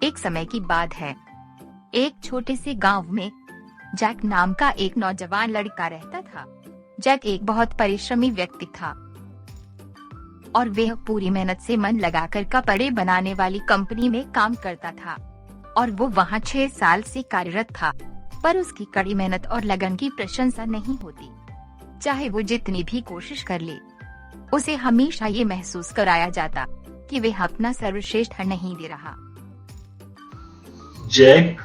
एक समय की बात है। एक छोटे से गांव में जैक नाम का एक नौजवान लड़का रहता था। जैक एक बहुत परिश्रमी व्यक्ति था और वह पूरी मेहनत से मन लगाकर कपड़े बनाने वाली कंपनी में काम करता था और वो वहाँ 6 साल से कार्यरत था। पर उसकी कड़ी मेहनत और लगन की प्रशंसा नहीं होती। चाहे वो जितनी भी कोशिश कर ले, उसे हमेशा ये महसूस कराया जाता कि वह अपना सर्वश्रेष्ठ नहीं दे रहा। जैक,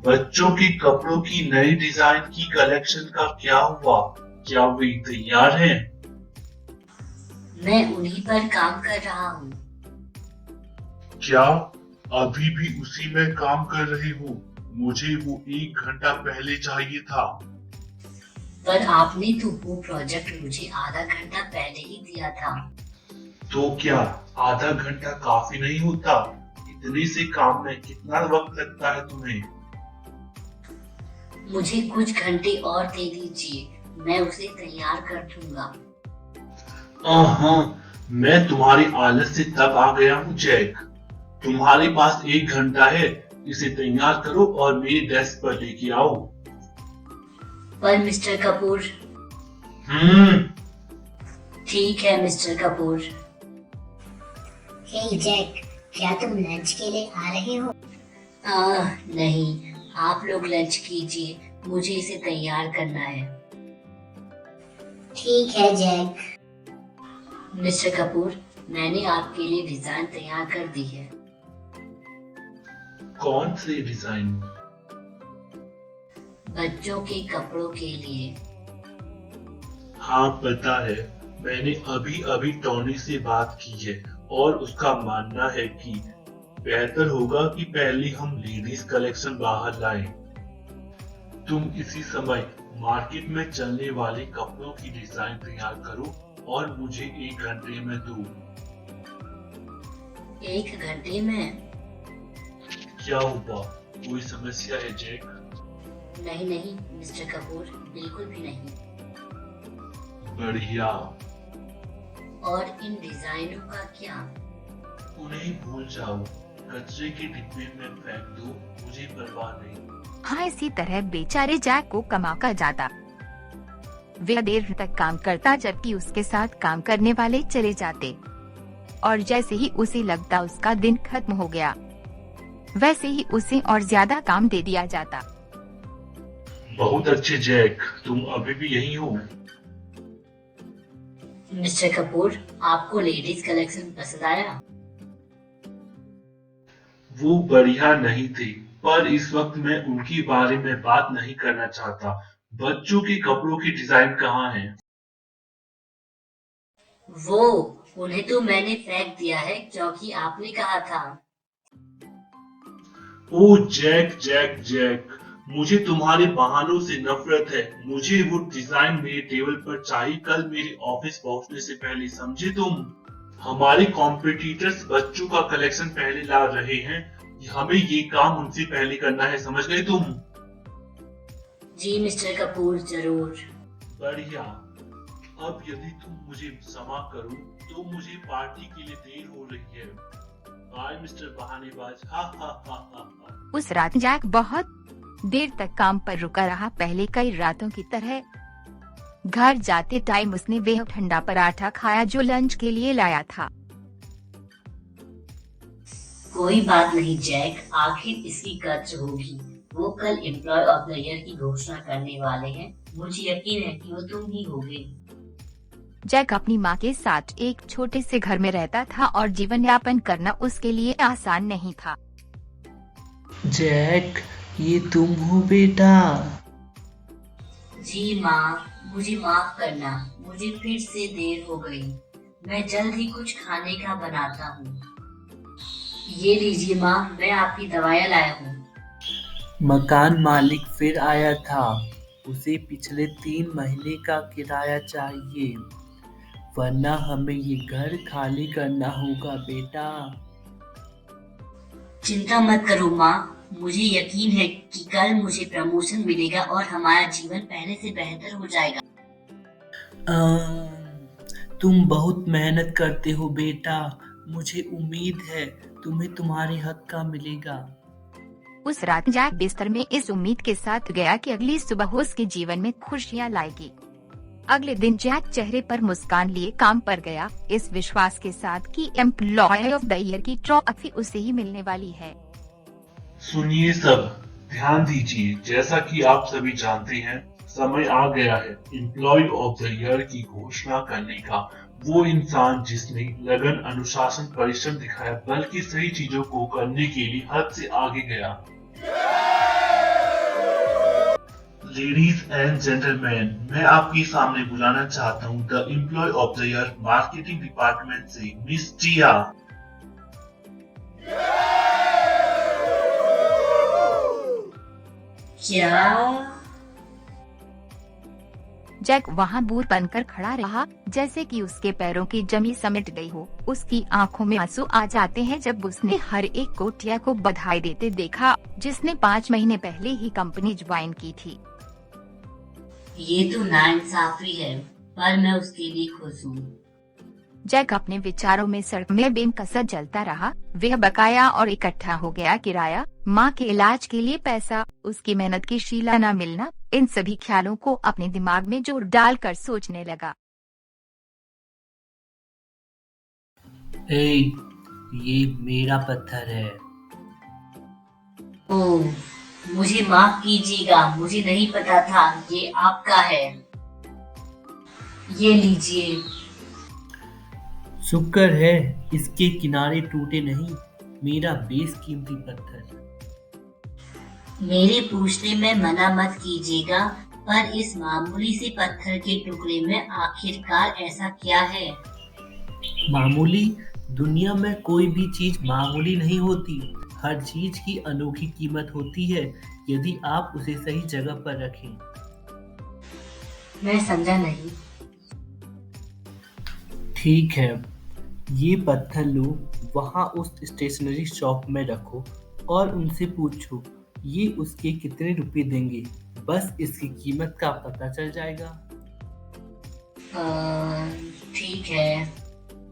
बच्चों के कपड़ों की नई डिजाइन की कलेक्शन का क्या हुआ? क्या वे तैयार हैं? मैं उन्हीं पर काम कर रहा हूँ। क्या अभी भी उसी में काम कर रही हो? मुझे वो 1 घंटा पहले चाहिए था। पर आपने तो वो प्रोजेक्ट मुझे आधा घंटा पहले ही दिया था। तो क्या आधा घंटा काफी नहीं होता? इतने से काम में कितना वक्त लगता है तुम्हें? मुझे कुछ घंटे और दे दीजिए, मैं उसे तैयार कर दूंगा। हाँ, मैं तुम्हारी आलस से तब आ गया हूँ जैक। तुम्हारे पास 1 घंटा है, इसे तैयार करो और मेरे डेस्क पर लेके आओ। पर मिस्टर कपूर। ठीक है मिस्टर कपूर। हे जैक, क्या तुम लंच के लिए आ रहे हो? नहीं, आप लोग लंच कीजिए, मुझे इसे तैयार करना है। ठीक है जैक। मिस्टर कपूर, मैंने आपके लिए डिजाइन तैयार कर दी है। कौन से डिजाइन? बच्चों के कपड़ों के लिए। हाँ पता है, मैंने अभी अभी टॉनी से बात की है और उसका मानना है कि बेहतर होगा कि पहले हम लेडीज कलेक्शन बाहर लाएं। तुम इसी समय मार्केट में चलने वाले कपड़ों की डिजाइन तैयार करो और मुझे 1 घंटे में दो। 1 घंटे में? क्या हुआ, कोई समस्या है जैक? नहीं नहीं मिस्टर कपूर, बिल्कुल भी नहीं। बढ़िया। और इन डिजाइनों का क्या? उन्हें भूल जाओ, कचरे के डिब्बे में फेंक दो, मुझे परवाह नहीं। हाँ, इसी तरह बेचारे जैक को कमा कर जाता। वह देर तक काम करता जबकि उसके साथ काम करने वाले चले जाते और जैसे ही उसे लगता उसका दिन खत्म हो गया, वैसे ही उसे और ज्यादा काम दे दिया जाता। बहुत अच्छे जैक, तुम अभी भी यही हो? मिस्टर कपूर, आपको लेडीज कलेक्शन पसंद आया? वो बढ़िया नहीं थे, पर इस वक्त मैं उनके बारे में बात नहीं करना चाहता। बच्चों के कपड़ों की डिजाइन कहाँ है? वो उन्हें तो मैंने फेंक दिया है क्योंकि आपने कहा था। ओ जैक जैक जैक, मुझे तुम्हारे बहानों से नफरत है। मुझे वो डिजाइन मेरे टेबल पर चाहिए कल मेरे ऑफिस पहुंचने से पहले, समझे तुम? हमारे कॉम्पिटिटर्स बच्चों का कलेक्शन पहले ला रहे हैं, हमें ये काम उनसे पहले करना है, समझ गए तुम? जी मिस्टर कपूर, जरूर। बढ़िया। अब यदि तुम मुझे क्षमा करो तो मुझे पार्टी के लिए देर हो रही है। बाय मिस्टर बहानेबाज। हा हा हा हा हा। उस रात जैक बहुत देर तक काम पर रुका रहा। पहले कई रातों की तरह घर जाते टाइम उसने वह ठंडा पराठा खाया जो लंच के लिए लाया था। कोई बात नहीं जैक, आखिर इसकी कद्र होगी। वो कल एम्प्लॉय ऑफ द ईयर की घोषणा करने वाले हैं। मुझे यकीन है कि वो तुम ही होगे। जैक अपनी माँ के साथ एक छोटे से घर में रहता था और जीवन यापन करना उसके लिए आसान नहीं था। जैक, ये तुम हो बेटा? जी माँ, मुझे माफ करना, मुझे फिर से देर हो गई। मैं जल्द ही कुछ खाने का बनाता हूँ। ये लीजिए माँ, मैं आपकी दवाइयाँ लाया हूँ। मकान मालिक फिर आया था। उसे पिछले 3 महीने का किराया चाहिए, वरना हमें ये घर खाली करना होगा बेटा। चिंता मत करो माँ, मुझे यकीन है कि कल मुझे प्रमोशन मिलेगा और हमारा जीवन पहले से बेहतर हो जाएगा। तुम बहुत मेहनत करते हो बेटा, मुझे उम्मीद है तुम्हें तुम्हारे हक का मिलेगा। उस रात जैक बिस्तर में इस उम्मीद के साथ गया कि अगली सुबह उसके जीवन में खुशियां लाएगी। अगले दिन जैक चेहरे पर मुस्कान लिए काम पर गया, इस विश्वास के साथ कि एम्प्लॉय ऑफ द ईयर की ट्रॉफी उसे ही मिलने वाली है। सुनिए सब, ध्यान दीजिए। जैसा कि आप सभी जानते हैं, समय आ गया है एम्प्लॉय ऑफ द ईयर की घोषणा करने का। वो इंसान जिसने लगन, अनुशासन, परिश्रम दिखाया, बल्कि सही चीजों को करने के लिए हद से आगे गया। लेडीज एंड जेंटलमैन, मैं आपके सामने बुलाना चाहता हूँ the employee of the year marketing department से मिस टिया। क्या? जैक वहाँ बूढ़ बनकर खड़ा रहा, जैसे कि उसके पैरों की जमी समेट गई हो। उसकी आंखों में आंसू आ जाते हैं जब उसने हर एक को टिया को बधाई देते देखा, जिसने 5 महीने पहले ही कंपनी ज्वाइन की थी। ये तो नाइंसाफी है, पर मैं उसके लिए खुश हूँ। जैक अपने विचारों में सड़क में बेमकसर जलता रहा। वह बकाया और इकट्ठा हो गया किराया, माँ के इलाज के लिए पैसा, उसकी मेहनत की शीला न मिलना, इन सभी ख्यालों को अपने दिमाग में जोर डालकर सोचने लगा। ये मेरा पत्थर है। ओह, मुझे माफ कीजिएगा, मुझे नहीं पता था ये आपका है। ये लीजिए। शुक्र है इसके किनारे टूटे नहीं, मेरा बेशकीमती पत्थर। मेरे पूछने में मना मत कीजिएगा, पर इस मामूली से पत्थर के टुकड़े में आखिरकार ऐसा क्या है? मामूली? दुनिया में कोई भी चीज मामूली नहीं होती। हर चीज की अनोखी कीमत होती है यदि आप उसे सही जगह पर रखें। मैं समझा नहीं। ठीक है, ये पत्थर लो, वहाँ उस स्टेशनरी शॉप में रखो और उनसे पूछो ये उसके कितने रुपए देंगे। बस इसकी कीमत का पता चल जाएगा। ठीक है।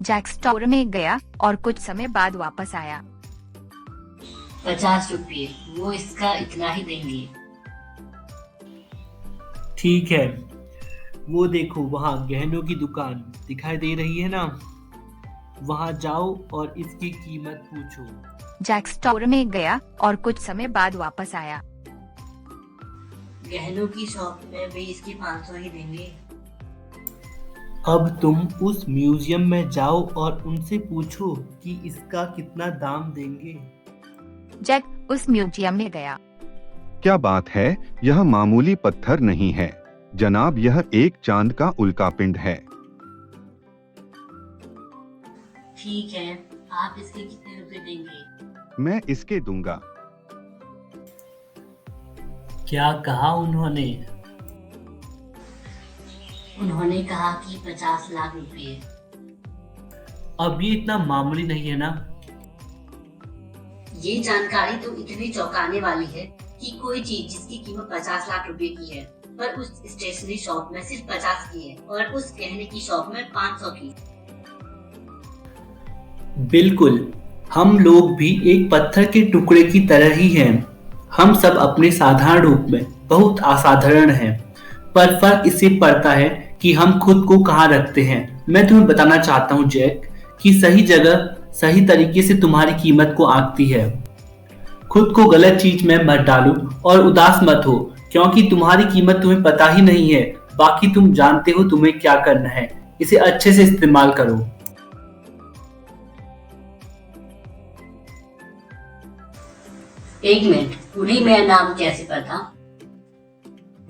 जैक स्टोर में गया और कुछ समय बाद वापस आया। 50 रुपये, वो इसका इतना ही देंगे। ठीक है, वो देखो वहाँ गहनों की दुकान दिखाई दे रही है ना, वहाँ जाओ और इसकी कीमत पूछो। जैक स्टोर में गया और कुछ समय बाद वापस आया। गहनों की शॉप में भी इसके 500 ही देंगे। अब तुम उस म्यूजियम में जाओ और उनसे पूछो कि इसका कितना दाम देंगे। जैक उस म्यूजियम में गया। क्या बात है, यह मामूली पत्थर नहीं है जनाब, यह एक चांद का उल्कापिंड है। ठीक है, आप इसके कितने रुपए देंगे? मैं इसके दूंगा। क्या कहा उन्होंने? उन्होंने कहा कि 50 लाख रुपए। अब ये इतना मामूली नहीं है ना। ये जानकारी तो इतनी चौंकाने वाली है कि कोई चीज जिसकी कीमत 50 लाख रुपए की है, पर उस स्टेशनरी शॉप में सिर्फ 50 की है और उस गहने की शॉप में 500 की। बिल्कुल, हम लोग भी एक पत्थर के टुकड़े की तरह ही हैं। हम सब अपने साधारण रूप में बहुत असाधारण हैं, पर फर्क इससे पड़ता है कि हम खुद को कहाँ रखते हैं। मैं तुम्हें बताना चाहता हूँ जैक, कि सही जगह सही तरीके से तुम्हारी कीमत को आंकती है। खुद को गलत चीज में मत डालो और उदास मत हो, क्योंकि तुम्हारी कीमत तुम्हें पता ही नहीं है। बाकी तुम जानते हो तुम्हें क्या करना है, इसे अच्छे से इस्तेमाल करो। एक मिनट, उन्हें मेरा नाम कैसे पता?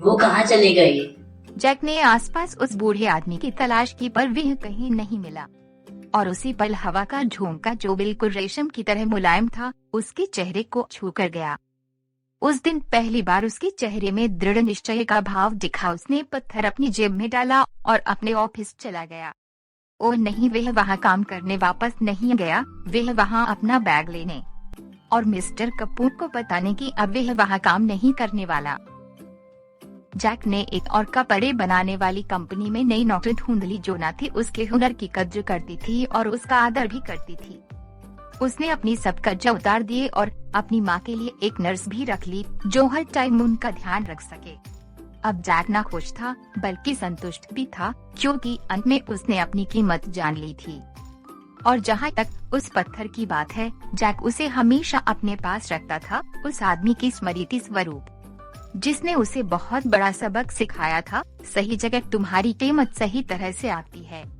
वो कहाँ चले गए? जैक ने आसपास उस बूढ़े आदमी की तलाश की, पर वह कहीं नहीं मिला। और उसी पल हवा का झोंका, जो बिल्कुल रेशम की तरह मुलायम था, उसके चेहरे को छू कर गया। उस दिन पहली बार उसके चेहरे में दृढ़ निश्चय का भाव दिखा। उसने पत्थर अपनी जेब में डाला और अपने ऑफिस चला गया। ओ नहीं, वह वहाँ काम करने वापस नहीं गया, वह वहाँ अपना बैग लेने और मिस्टर कपूर को बताने की अब वह वहाँ काम नहीं करने वाला। जैक ने एक और कपड़े बनाने वाली कंपनी में नई नौकरी ढूंढ ली, जो न थी उसके हुनर की कद्र करती थी और उसका आदर भी करती थी। उसने अपनी सब कर्जा उतार दिए और अपनी माँ के लिए एक नर्स भी रख ली जो हर टाइम उनका ध्यान रख सके। अब जैक ना खुश था बल्कि संतुष्ट भी था, क्योंकि अंत में उसने अपनी कीमत जान ली थी। और जहाँ तक उस पत्थर की बात है, जैक उसे हमेशा अपने पास रखता था, उस आदमी की स्मृति स्वरूप जिसने उसे बहुत बड़ा सबक सिखाया था। सही जगह तुम्हारी कीमत सही तरह से आती है।